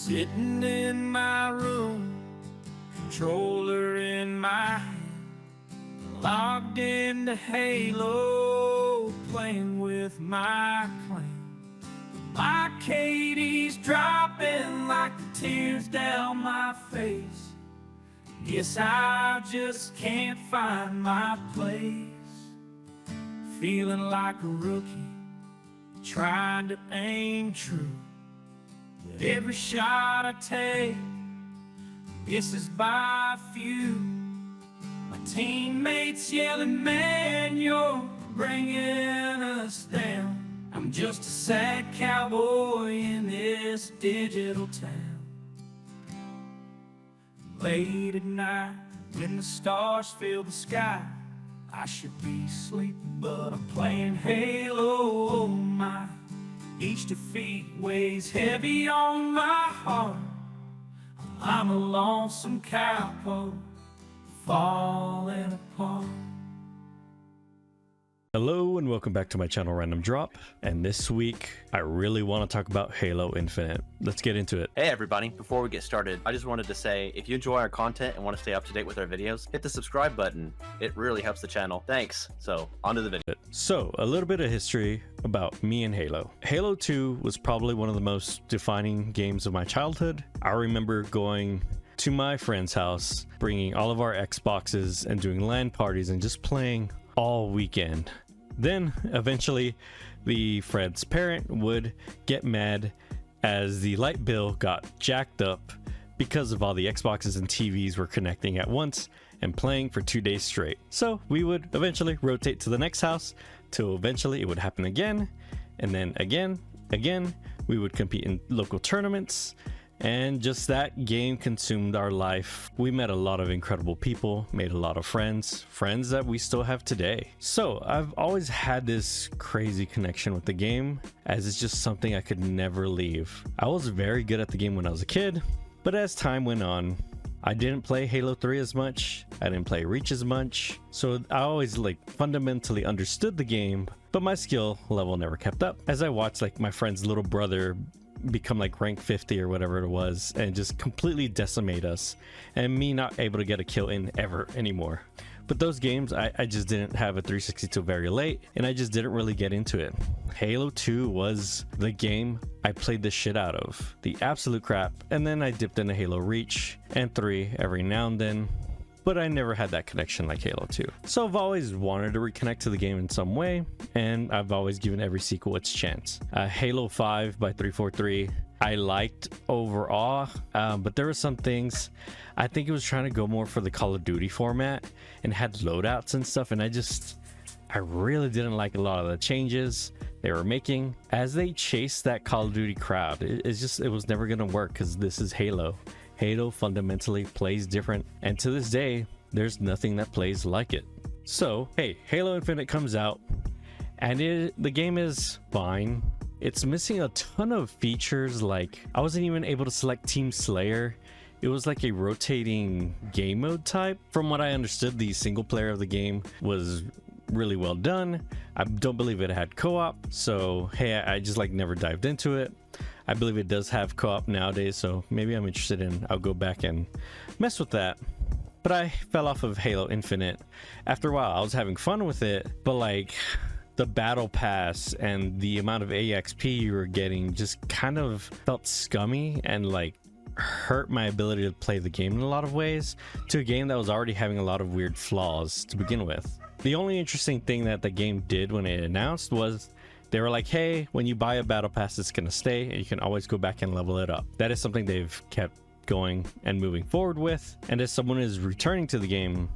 Sitting in my room, controller in my hand, logged into Halo, playing with my clan. My KD's dropping like the tears down my face. Guess I just can't find my place. Feeling like a rookie, trying to aim true. But every shot I take misses by a few. My teammates yelling, man, you're bringing us down. I'm just a sad cowboy in this digital town. Late at night, when the stars fill the sky, I should be sleeping, but I'm playing Halo. Oh my, each defeat weighs heavy on my heart. I'm a lonesome cowboy, falling apart. Hello and welcome back to my channel Random Drop, and this week I really want to talk about Halo Infinite. Let's get into it. Hey everybody, before we get started, I just wanted to say if you enjoy our content and want to stay up to date with our videos, hit the subscribe button. It really helps the channel. Thanks. So on to the video. So a little bit of history about me and Halo. Halo 2 was probably one of the most defining games of my childhood. I remember going to my friend's house, bringing all of our Xboxes and doing LAN parties and just playing all weekend. Then eventually the friend's parent would get mad as the light bill got jacked up because of all the Xboxes and TVs were connecting at once and playing for 2 days straight. So we would eventually rotate to the next house till eventually it would happen again, and then again. We would compete in local tournaments, and just that game consumed our life. We met a lot of incredible people, made a lot of friends that we still have today. So I've always had this crazy connection with the game, as it's just something I could never leave. I was very good at the game when I was a kid, but as time went on, I didn't play Halo 3 as much, I didn't play Reach as much, so I always fundamentally understood the game, but my skill level never kept up. As I watched my friend's little brother become rank 50 or whatever it was and just completely decimate us, and me not able to get a kill in ever anymore. But those games, I just didn't have a 360 till very late, and I just didn't really get into it. Halo 2 was the game I played the shit out of, the absolute crap, and then I dipped into Halo Reach and 3 every now and then, but I never had that connection like Halo 2. So I've always wanted to reconnect to the game in some way, and I've always given every sequel its chance. Halo 5 by 343 I liked overall, but there were some things I think it was trying to go more for the Call of Duty format and had loadouts and stuff, and I really didn't like a lot of the changes they were making as they chased that Call of Duty crowd. It was never gonna work because this is Halo. Halo fundamentally plays different, and to this day there's nothing that plays like it. So hey, Halo Infinite comes out, and the game is fine. It's missing a ton of features. I wasn't even able to select Team Slayer. It was like a rotating game mode type. From what I understood, the single player of the game was really well done. I don't believe it had co-op, so hey, I just never dived into it. I believe it does have co-op nowadays, so maybe I'm interested I'll go back and mess with that. But I fell off of Halo Infinite. After a while, I was having fun with it, but the battle pass and the amount of AXP you were getting just kind of felt scummy and hurt my ability to play the game in a lot of ways, to a game that was already having a lot of weird flaws to begin with. The only interesting thing that the game did when it announced was they were like, hey, when you buy a battle pass, it's gonna stay and you can always go back and level it up. That is something they've kept going and moving forward with, and as someone is returning to the game,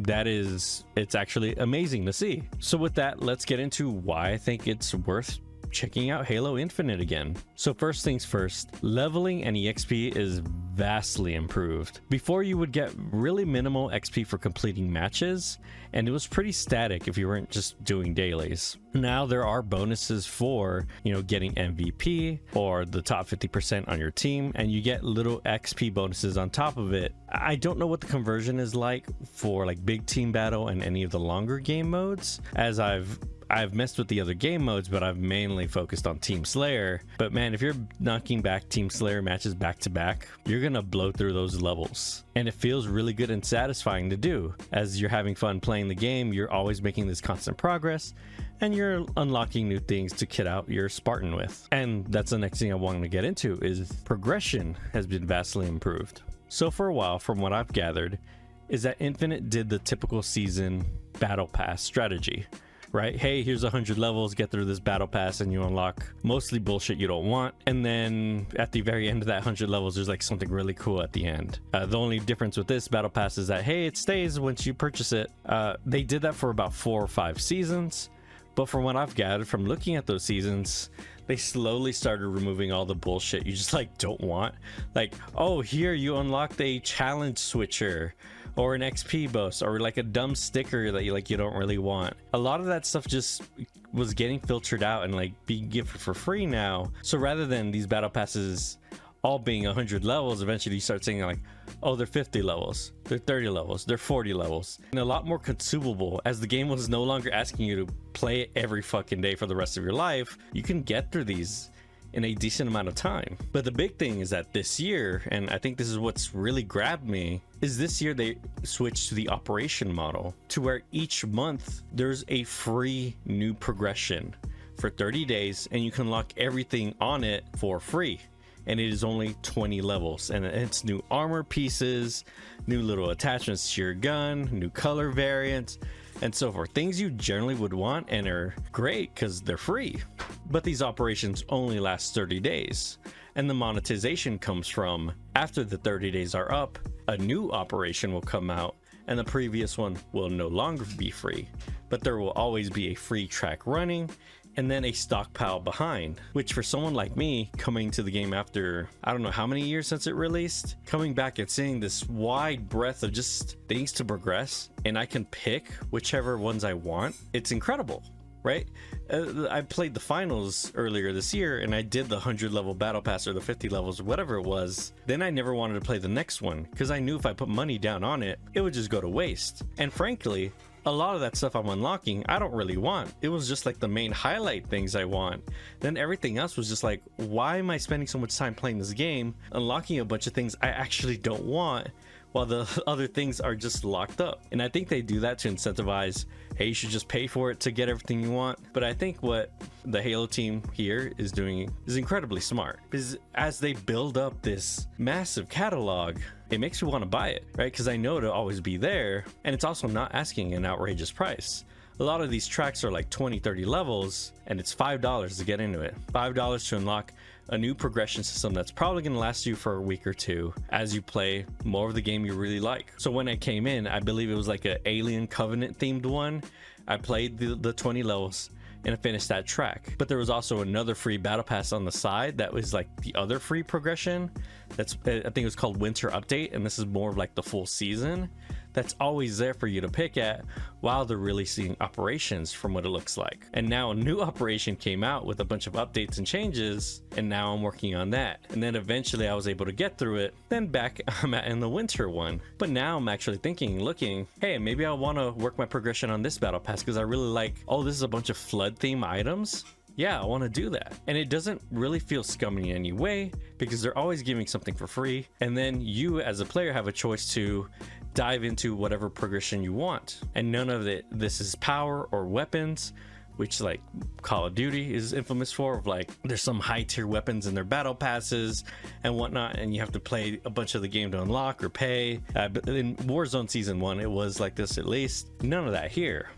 it's actually amazing to see. So with that, let's get into why I think it's worth checking out Halo Infinite again. So first things first, leveling and EXP is vastly improved. Before, you would get really minimal XP for completing matches, and it was pretty static if you weren't just doing dailies. Now there are bonuses for, getting MVP or the top 50% on your team, and you get little XP bonuses on top of it. I don't know what the conversion is like for big team battle and any of the longer game modes, as I've I've messed with the other game modes, but I've mainly focused on Team Slayer. But man, if you're knocking back Team Slayer matches back to back, you're gonna blow through those levels. And it feels really good and satisfying to do. As you're having fun playing the game, you're always making this constant progress, and you're unlocking new things to kit out your Spartan with. And that's the next thing I wanted to get into, is progression has been vastly improved. So for a while, from what I've gathered, is that Infinite did the typical season battle pass strategy, right? Hey, here's 100 levels, get through this battle pass and you unlock mostly bullshit you don't want. And then at the very end of that 100 levels, there's like something really cool at the end. The only difference with this battle pass is that, hey, it stays once you purchase it. They did that for about 4 or 5 seasons. But from what I've gathered from looking at those seasons, they slowly started removing all the bullshit you just like don't want. Like, oh, here you unlocked a challenge switcher, or an XP boost, or like a dumb sticker that you don't really want. A lot of that stuff just was getting filtered out and like being given for free now. So rather than these battle passes all being 100 levels, eventually you start saying like, oh, they're 50 levels, they're 30 levels, they're 40 levels, and a lot more consumable. As the game was no longer asking you to play it every fucking day for the rest of your life, you can get through these in a decent amount of time. But the big thing is that this year, and I think this is what's really grabbed me, is this year they switched to the operation model, to where each month there's a free new progression for 30 days, and you can unlock everything on it for free. And it is only 20 levels, and it's new armor pieces, new little attachments to your gun, new color variants, and so forth. Things you generally would want and are great because they're free. But these operations only last 30 days. And the monetization comes from, after the 30 days are up, a new operation will come out, and the previous one will no longer be free. But there will always be a free track running, and then a stockpile behind, which for someone like me coming to the game after I don't know how many years since it released, coming back and seeing this wide breadth of just things to progress, and I can pick whichever ones I want, it's incredible, right? I played the finals earlier this year, and I did the 100 level battle pass, or the 50 levels, or whatever it was. Then I never wanted to play the next one because I knew if I put money down on it, it would just go to waste. And frankly, a lot of that stuff I'm unlocking, I don't really want. It was just like the main highlight things I want. Then everything else was just like, why am I spending so much time playing this game, unlocking a bunch of things I actually don't want, while the other things are just locked up? And I think they do that to incentivize, hey, you should just pay for it to get everything you want. But I think what the Halo team here is doing is incredibly smart, because as they build up this massive catalog, it makes me want to buy it, right? Because I know it'll always be there, and it's also not asking an outrageous price. A lot of these tracks are like 20, 30 levels, and it's $5 to get into it. $5 to unlock a new progression system that's probably going to last you for a week or two as you play more of the game you really like. So when I came in, I believe it was like an Alien Covenant themed one. I played the 20 levels and I finished that track. But there was also another free battle pass on the side that was like the other free progression. I think it was called Winter Update, and this is more of like the full season. That's always there for you to pick at while they're releasing operations, from what it looks like. And now a new operation came out with a bunch of updates and changes, and now I'm working on that. And then eventually I was able to get through it. Then back I'm in the winter one. But now I'm actually looking, hey, maybe I want to work my progression on this battle pass because I really like, oh, this is a bunch of flood theme items. Yeah, I want to do that. And it doesn't really feel scummy in any way because they're always giving something for free. And then you as a player have a choice to dive into whatever progression you want. And none of this is power or weapons, which like Call of Duty is infamous for, of like there's some high tier weapons in their battle passes and whatnot, and you have to play a bunch of the game to unlock or pay. But in Warzone Season 1, it was like this at least. None of that here.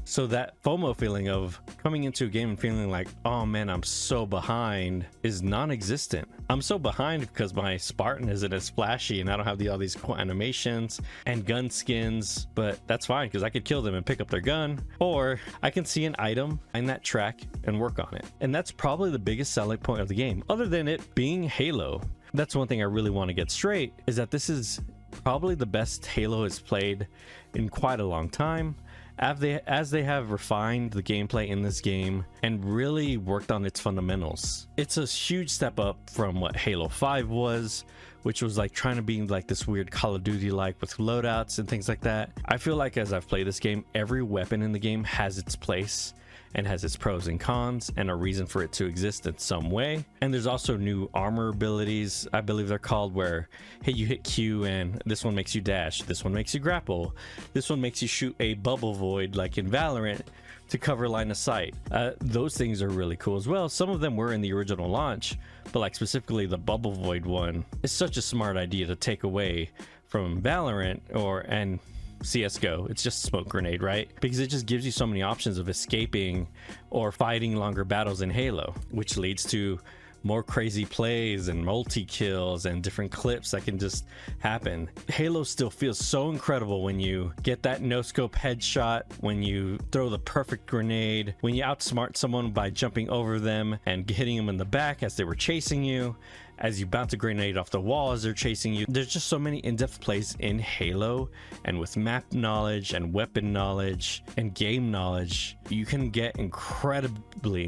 So that FOMO feeling of coming into a game and feeling like, oh man, I'm so behind, is non-existent. I'm so behind because my Spartan isn't as flashy and I don't have all these cool animations and gun skins, but that's fine because I could kill them and pick up their gun, or I can see an item in that track and work on it. And that's probably the biggest selling point of the game, other than it being Halo. That's one thing I really want to get straight, is that this is probably the best Halo has played in quite a long time. As they have refined the gameplay in this game and really worked on its fundamentals. It's a huge step up from what Halo 5 was, which was like trying to be like this weird Call of Duty like with loadouts and things like that. I feel like as I've played this game, every weapon in the game has its place and has its pros and cons and a reason for it to exist in some way. And there's also new armor abilities, I believe they're called, where hey, you hit Q and this one makes you dash, this one makes you grapple, this one makes you shoot a bubble void like in Valorant to cover line of sight. Those things are really cool as well. Some of them were in the original launch, but like specifically the bubble void one is such a smart idea to take away from Valorant and CSGO. It's just a smoke grenade, right? Because it just gives you so many options of escaping or fighting longer battles in Halo, which leads to more crazy plays and multi-kills and different clips that can just happen. Halo still feels so incredible when you get that no-scope headshot, when you throw the perfect grenade, when you outsmart someone by jumping over them and hitting them in the back as they were chasing you, as you bounce a grenade off the wall as they're chasing you. There's just so many in-depth plays in Halo, and with map knowledge and weapon knowledge and game knowledge, you can get incredibly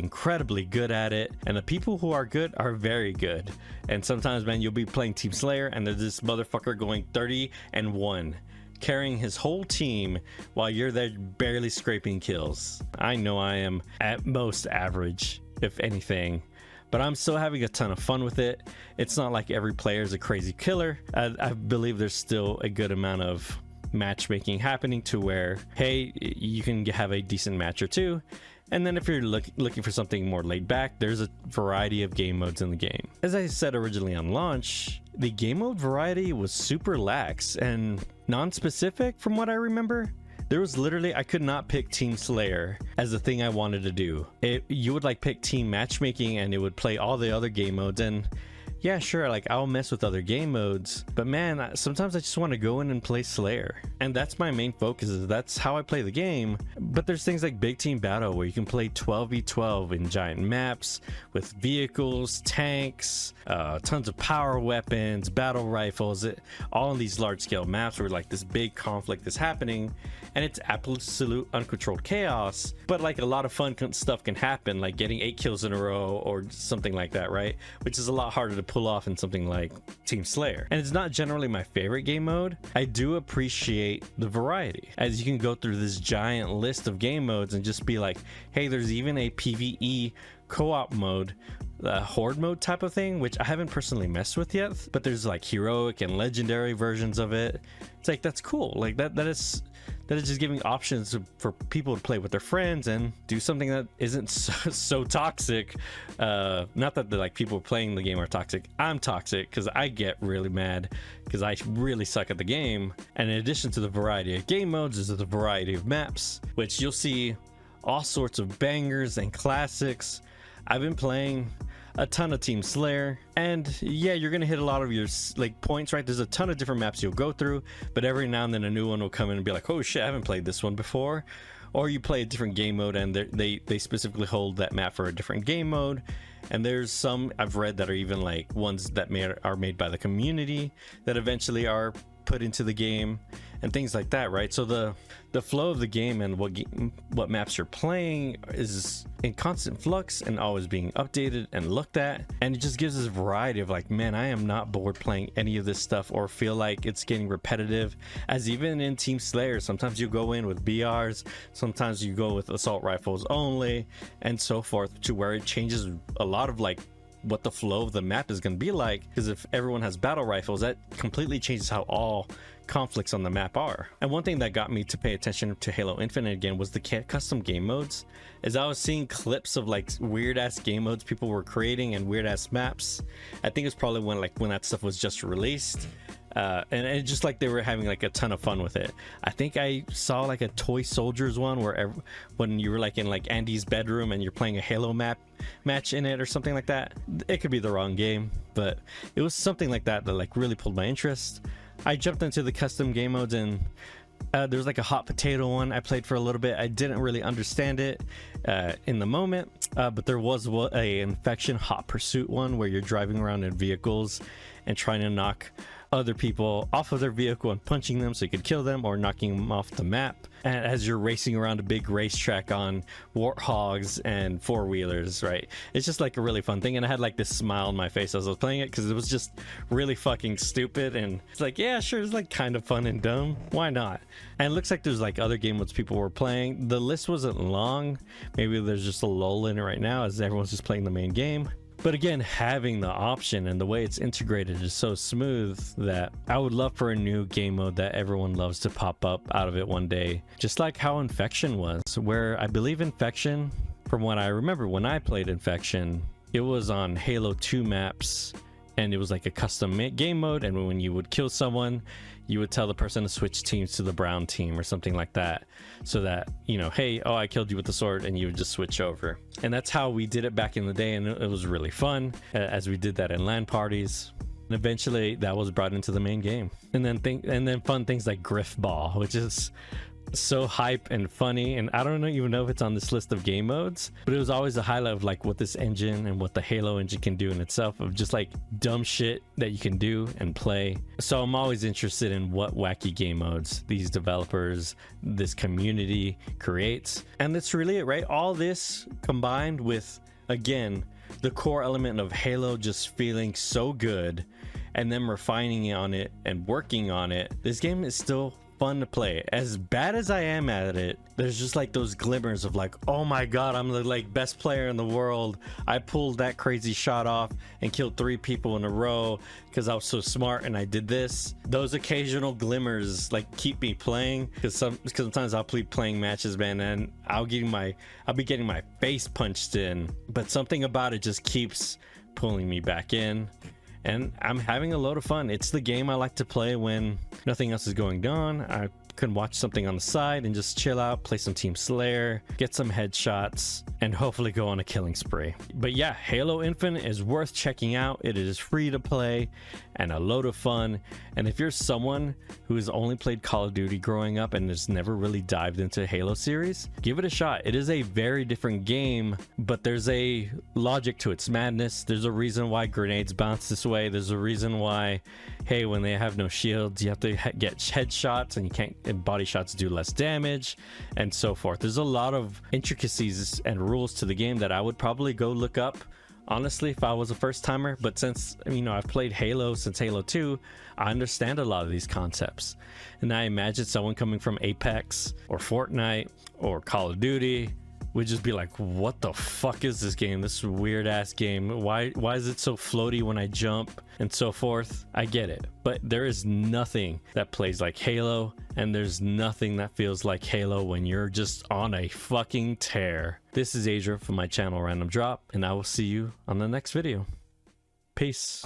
good at it. And the people who are good are very good. And sometimes, man, you'll be playing Team Slayer and there's this motherfucker going 30-1, carrying his whole team while you're there barely scraping kills. I know I am at most average, if anything, but I'm still having a ton of fun with it. It's not like every player is a crazy killer. I believe there's still a good amount of matchmaking happening to where, hey, you can have a decent match or two. And then if you're looking for something more laid back, there's a variety of game modes in the game. As I said originally on launch, the game mode variety was super lax and non-specific from what I remember. There was literally, I could not pick Team Slayer as the thing I wanted to do. You would like pick team matchmaking and it would play all the other game modes, and yeah, sure, like I'll mess with other game modes, but man, sometimes I just want to go in and play Slayer. And that's my main focus, is that's how I play the game. But there's things like Big Team Battle where you can play 12v12 in giant maps with vehicles, tanks, tons of power weapons, battle rifles, all in these large scale maps where like this big conflict is happening and it's absolute uncontrolled chaos. But like a lot of fun stuff can happen, like getting 8 kills in a row or something like that, right? Which is a lot harder to pull off in something like Team Slayer. And it's not generally my favorite game mode. I do appreciate the variety, as you can go through this giant list of game modes and just be like, hey, there's even a PvE co-op mode, horde mode type of thing, which I haven't personally messed with yet, but there's like heroic and legendary versions of it. It's like, that's cool. Like that is just giving options for people to play with their friends and do something that isn't so toxic. Not that the like people playing the game are toxic. I'm toxic because I get really mad because I really suck at the game. And in addition to the variety of game modes, there's the variety of maps, which you'll see all sorts of bangers and classics. I've been playing a ton of Team Slayer, and yeah, you're gonna hit a lot of your like points, right? There's a ton of different maps you'll go through, but every now and then a new one will come in and be like, oh shit, I haven't played this one before. Or you play a different game mode and they specifically hold that map for a different game mode. And there's some I've read that are even like ones that are made by the community that eventually are put into the game and things like that, right? So the flow of the game and what maps you're playing is in constant flux and always being updated and looked at, and it just gives us a variety of like, man, I am not bored playing any of this stuff or feel like it's getting repetitive. As even in Team Slayer, sometimes you go in with BRs, sometimes you go with assault rifles only, and so forth, to where it changes a lot of like what the flow of the map is going to be like. Because if everyone has battle rifles, that completely changes how all conflicts on the map are. And one thing that got me to pay attention to Halo Infinite again was the custom game modes. As I was seeing clips of like weird ass game modes people were creating and weird ass maps. I think it's probably when that stuff was just released. And it's just like they were having like a ton of fun with it. I think I saw like a Toy Soldiers one where when you were like in like Andy's bedroom and you're playing a Halo match in it or something like that. It could be the wrong game, but it was something like that like really pulled my interest. I jumped into the custom game modes, and there was like a hot potato one I played for a little bit. I didn't really understand it in the moment, but there was a infection hot pursuit one where you're driving around in vehicles and trying to knock other people off of their vehicle and punching them so you could kill them, or knocking them off the map. And as you're racing around a big racetrack on warthogs and four-wheelers, right? It's just like a really fun thing. And I had like this smile on my face as I was playing it because it was just really fucking stupid. And it's like, yeah, sure, it's like kind of fun and dumb. Why not? And it looks like there's like other game modes people were playing. The list wasn't long. Maybe there's just a lull in it right now as everyone's just playing the main game. But again, having the option and the way it's integrated is so smooth that I would love for a new game mode that everyone loves to pop up out of it one day. Just like how Infection was, where I believe Infection, from what I remember when I played Infection, it was on Halo 2 maps, and it was like a custom game mode, and when you would kill someone, you would tell the person to switch teams to the brown team or something like that, so that, you know, hey, oh, I killed you with the sword, and you would just switch over. And that's how we did it back in the day, and it was really fun as we did that in LAN parties. And eventually that was brought into the main game. And then fun things like Griff Ball, which is so hype and funny, and I don't even know if it's on this list of game modes, but it was always a highlight of like what this engine and what the Halo engine can do in itself, of just like dumb shit that you can do and play. So I'm always interested in what wacky game modes these developers, this community creates. And that's really it, right? All this combined with, again, the core element of Halo just feeling so good, and then refining on it and working on it. This game is still fun to play. As bad as I am at it, there's just like those glimmers of like, oh my god, I'm the like best player in the world. I pulled that crazy shot off and killed 3 people in a row because I was so smart and I did this. Those occasional glimmers like keep me playing, because sometimes I'll be playing matches, man, and I'll be getting my face punched in, but something about it just keeps pulling me back in. And I'm having a load of fun. It's the game I like to play when nothing else is going on. I can watch something on the side and just chill out, play some Team Slayer, get some headshots, and hopefully go on a killing spree. But yeah, Halo Infinite is worth checking out. It is free to play and a load of fun. And if you're someone who has only played Call of Duty growing up and has never really dived into Halo series, give it a shot. It is a very different game, but there's a logic to its madness. There's a reason why grenades bounce this way. There's a reason why, hey, when they have no shields, you have to get headshots, and you can't, and body shots do less damage, and so forth. There's a lot of intricacies and rules to the game that I would probably go look up, honestly, if I was a first timer. But since, you know, I've played Halo since Halo 2, I understand a lot of these concepts. And I imagine someone coming from Apex or Fortnite or Call of Duty would just be like, what the fuck is this game? This weird ass game. Why is it so floaty when I jump and so forth? I get it, but there is nothing that plays like Halo, and there's nothing that feels like Halo when you're just on a fucking tear. This is Adria from my channel Random Drop, and I will see you on the next video. Peace.